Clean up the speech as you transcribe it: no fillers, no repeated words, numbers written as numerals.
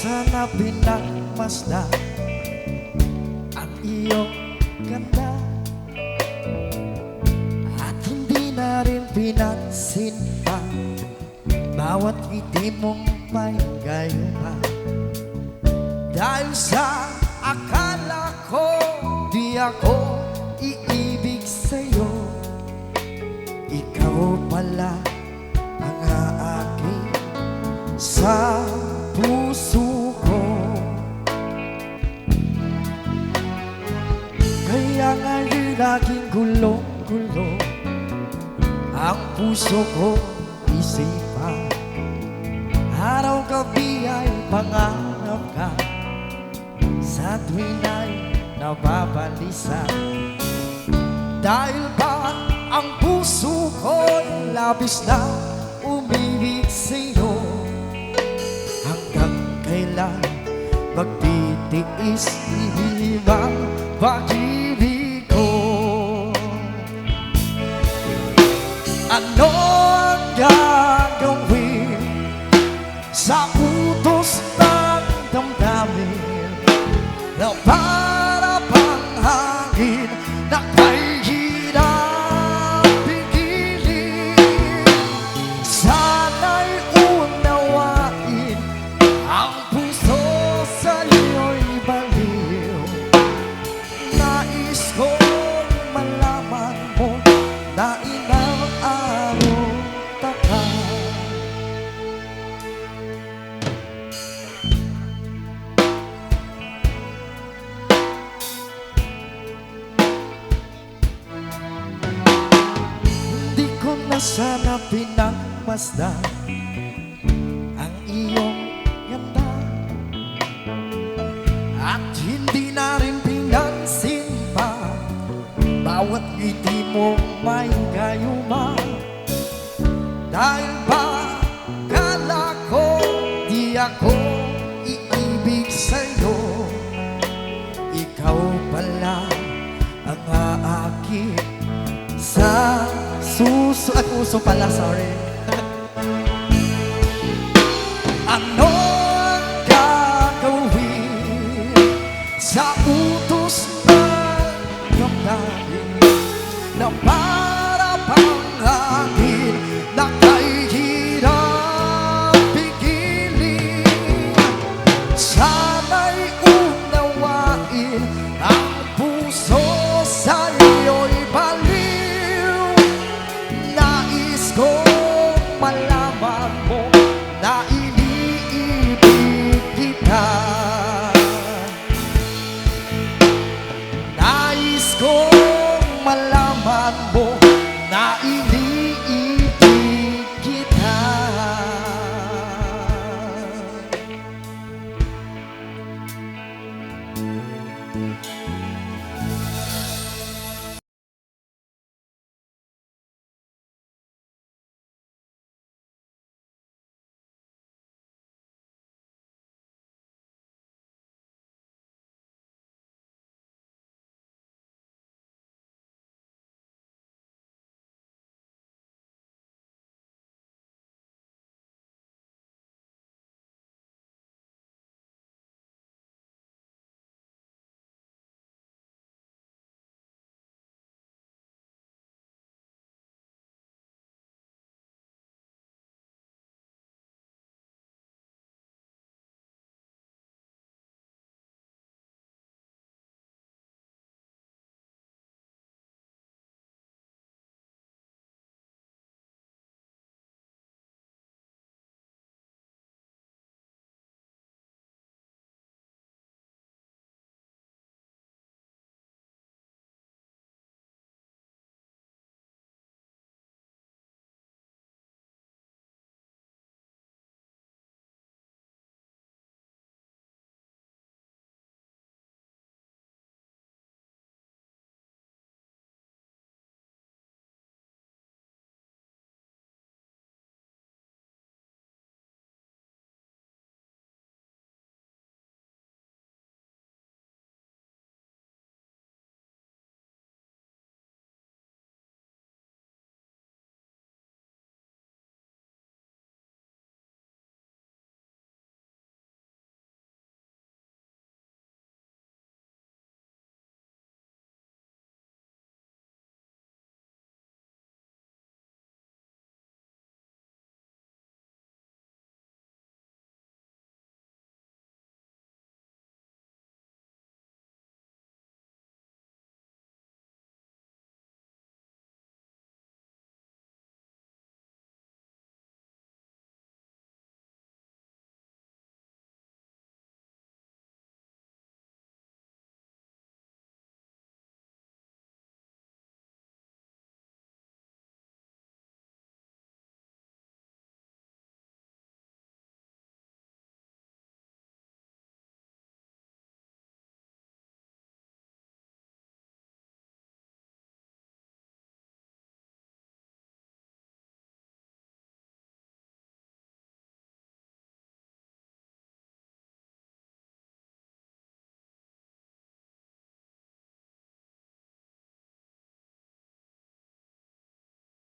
sana pinagmasdan ang iyong ganda at hindi na rin pinansin pa bawat ngiti mong may gayuma. Dahil sa akala ko di ako iibig sa'yo, ikaw pala ang aking sa puso ko. Kaya ngayon laging gulong-gulo ang puso ko isipan. Araw-gabi ay pangarap ka, sa tuwin ay nababalisa. Dahil ba ang puso ko'y labis na umibig sa'yo, hanggang kailan magtitiis ibang pag-ibig ko? Ano ang gagawin sa utos ng damdamin na para bang hangin na kay hirap pigilin? Sana'y unawain ang puso sa'yo'y baliw. Nais kong malaman mo na ilang araw taka. Hindi ko na sana pinagmasdan ang iyong ganda at hindi na rin pinansin pa bawat ngiti mo may gayuma. Dahil ba kala ko di ako iibig sa'yo, ikaw pala ang aakit sa suso at puso pala, sorry. Ano ang gagawin sa utos ng damdamin na para bang hangin na kay hirap pigilin? Sana'y unawain ang puso sa'yo'y baliw. Nais kong malaman mo na iniibig kita. Nais kong malaman mo na iniibig kita.